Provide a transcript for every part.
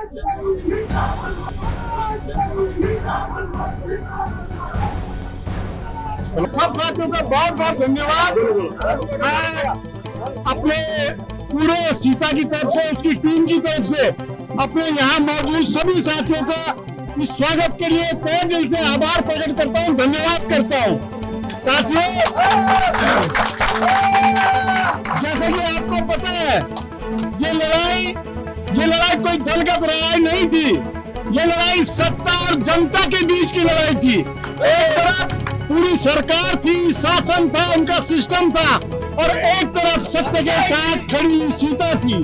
सब साथियों का बहुत बहुत धन्यवाद। मैं अपने पूरे सीता की तरफ से, उसकी टीम की तरफ से, अपने यहाँ मौजूद सभी साथियों का इस स्वागत के लिए तहे दिल से आभार प्रकट करता हूँ, धन्यवाद करता हूँ। साथियों, जैसे कि आपको पता है, ये लड़ाई कोई दलगत लड़ाई नहीं थी। ये लड़ाई सत्ता और जनता के बीच की लड़ाई थी। एक तरफ पूरी सरकार थी, शासन था, उनका सिस्टम था, और एक तरफ सत्य के साथ खड़ी सीता थी।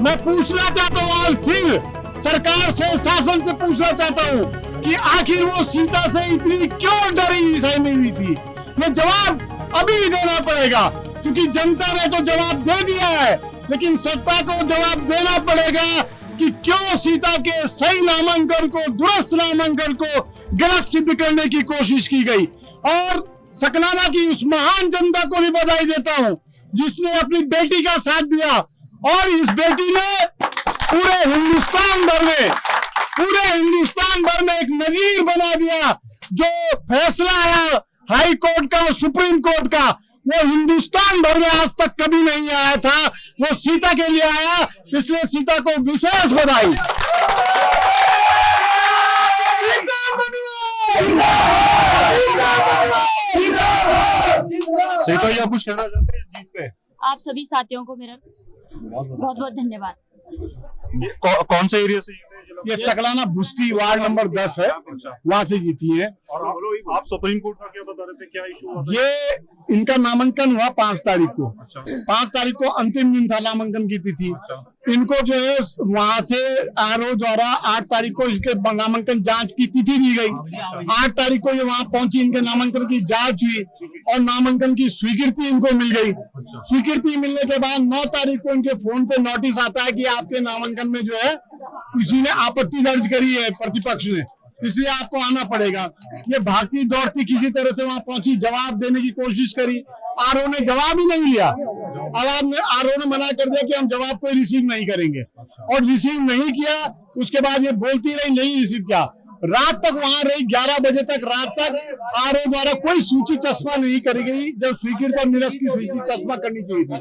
मैं पूछना चाहता हूँ आज फिर सरकार से, शासन से पूछना चाहता हूँ कि आखिर वो सीता से इतनी क्यों डरी सहमी हुई थी। ये जवाब अभी भी देना पड़ेगा, क्योंकि जनता ने तो जवाब दे दिया है, लेकिन सत्ता को जवाब देना पड़ेगा कि क्यों सीता के सही नामांकन को, दुरुस्त नामांकन को गलत सिद्ध करने की कोशिश की गई। और सकलाना की उस महान जनता को भी बधाई देता हूं जिसने अपनी बेटी का साथ दिया, और इस बेटी ने पूरे हिंदुस्तान भर में एक नजीर बना दिया। जो फैसला आया हाई कोर्ट का और सुप्रीम कोर्ट का, वो हिंदुस्तान भर में आज तक कभी नहीं आया था, वो सीता के लिए आया, इसलिए सीता को विशेष बधाई। सीता जी, आप कुछ कहना चाहते हैं इस जीत पे? आप सभी साथियों को मेरा बहुत बहुत धन्यवाद। कौन से एरिया से जीते? ये सकलाना बुस्ती वार्ड नंबर 10 है, वहाँ से जीती है। और आप सुप्रीम कोर्ट का क्या बता रहे थे, क्या इशू हुआ था? ये इनका नामांकन हुआ 5 तारीख को। 5 तारीख को अंतिम दिन था नामांकन की तिथि। इनको जो है वहाँ से आरओ द्वारा 8 तारीख को इसके नामांकन जांच की तिथि दी गई। 8 तारीख को ये वहाँ पहुंची, इनके नामांकन की जांच हुई और नामांकन की स्वीकृति इनको मिल गई। स्वीकृति मिलने के बाद 9 तारीख को इनके फोन पे नोटिस आता है कि आपके नामांकन में जो है किसी ने आपत्ति दर्ज करी है, प्रतिपक्ष ने, इसलिए आपको आना पड़ेगा। ये भागती दौड़ती किसी तरह से वहां पहुंची, जवाब देने की कोशिश करी, आरओ ने जवाब ही नहीं लिया। आरओ ने मना कर दिया कि हम जवाब कोई रिसीव नहीं करेंगे, और रिसीव नहीं किया। उसके बाद ये बोलती रही, नहीं रिसीव किया। रात तक वहां रही, 11 बजे तक, रात तक आरओ द्वारा कोई सूची चस्पा नहीं करी गई। जब स्वीकृत और निरस्त की सूची चस्पा करनी चाहिए थी,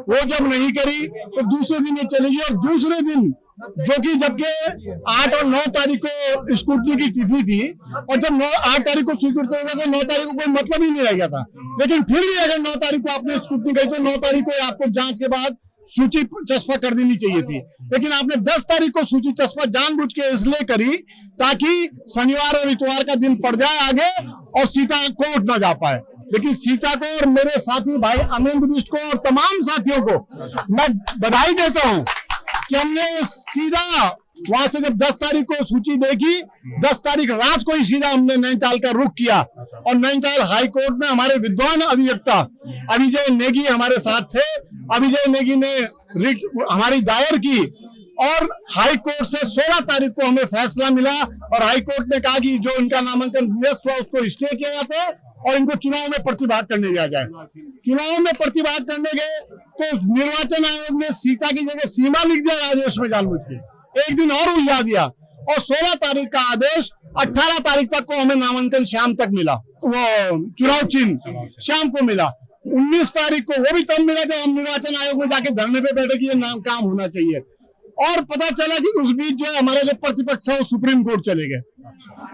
वो जब नहीं करी तो दूसरे दिन ये चली गई। और दूसरे दिन, जो कि जबकि 8 और 9 तारीख को स्कूटनी की तिथि थी, और जब 8 तारीख को स्वीकृत हो गया तो 9 तारीख को कोई मतलब ही नहीं रह गया था। लेकिन फिर भी अगर 9 तारीख को आपने स्कूटनी गई तो 9 तारीख को आपको जांच के बाद सूची चस्पा कर देनी चाहिए थी। लेकिन आपने 10 तारीख को सूची चस्पा जानबूझ के इसलिए करी ताकि शनिवार और इतवार का दिन पड़ जाए आगे और सीता कोर्ट न जा पाए। लेकिन सीता को और मेरे साथी भाई आनंद बिष्ट को और तमाम साथियों को मैं बधाई देता हूँ कि हमने सीधा वहां से जब 10 तारीख को सूची देखी, 10 तारीख रात को ही सीधा हमने नैनीताल का रुख किया। और नैनीताल हाई कोर्ट में हमारे विद्वान अभिवक्ता अभिजय नेगी हमारे साथ थे। अभिजय नेगी ने रिट हमारी दायर की, और हाई कोर्ट से 16 तारीख को हमें फैसला मिला, और हाई कोर्ट ने कहा कि जो इनका नामांकन निरस्त हुआ उसको स्टे किया जाता है और इनको चुनाव में प्रतिभाग करने दिया जाए। चुनाव में प्रतिभाग करने गए तो निर्वाचन आयोग ने सीता की जगह सीमा लिख दिया आदेश में जानबूझ के, एक दिन और उलझा दिया। और 16 तारीख का आदेश 18 तारीख तक को हमें नामांकन शाम तक मिला, वो चुनाव चिन्ह शाम को मिला। 19 तारीख को वो भी तब मिला जब हम निर्वाचन आयोग में जाके धरने पे बैठे कि ये नाम काम होना चाहिए। और पता चला कि उस बीच जो है हमारे जो प्रतिपक्ष है वो सुप्रीम कोर्ट चले गए,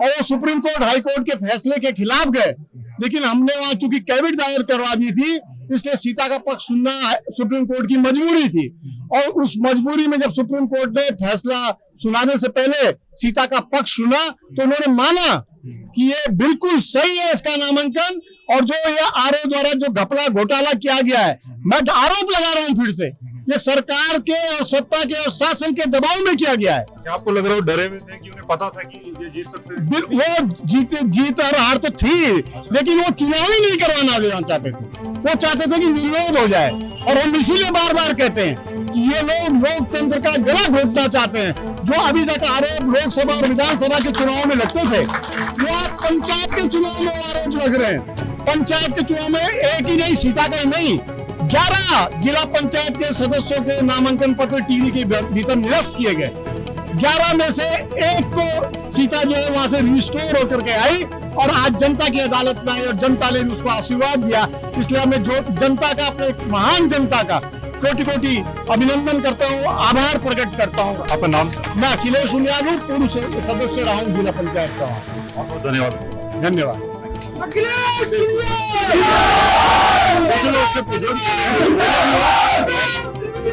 और वो सुप्रीम कोर्ट हाई कोर्ट के फैसले के खिलाफ गए। लेकिन हमने वहां चूंकि कैविट दायर करवा दी थी, इसलिए सीता का पक्ष सुनना सुप्रीम कोर्ट की मजबूरी थी। और उस मजबूरी में जब सुप्रीम कोर्ट ने फैसला सुनाने से पहले सीता का पक्ष सुना तो उन्होंने माना कि ये बिल्कुल सही है इसका नामांकन, और जो ये आरओ द्वारा जो घपला घोटाला किया गया है, मैं आरोप लगा रहा हूँ फिर से, ये सरकार के और सत्ता के और शासन के दबाव में किया गया है। क्या आपको लग रहा है डरे हुए थे कि उन्हें पता था कि ये जीत सकते हैं? वो जीत और हार तो थी, लेकिन वो चुनाव ही नहीं करवाना देना चाहते थे। वो चाहते थे कि निर्विरोध हो जाए, और हम इसीलिए बार बार कहते हैं कि ये लोग लोकतंत्र का गला घोटना चाहते हैं। जो अभी तक आरोप लोकसभा और विधानसभा के चुनाव में लगते थे, वो आप पंचायत के चुनाव में आरोप लग रहे हैं। पंचायत के चुनाव में एक ही नहीं, सीता का नहीं, 11 जिला पंचायत के सदस्यों के नामांकन पत्र टीवी के भीतर निरस्त किए गए। 11 में से 1 को सीता जो है वहां से रिस्टोर होकर के आई और आज जनता की अदालत में आई और जनता ने उसको आशीर्वाद दिया। इसलिए मैं जो जनता का, अपने एक महान जनता का कोटि कोटि अभिनंदन करता हूँ, आभार प्रकट करता हूँ। आपका नाम? मैं अखिलेश उनियालू पूर्व सदस्य रहा हूँ जिला पंचायत का। बहुत बहुत धन्यवाद। धन्यवाद। अखिलेश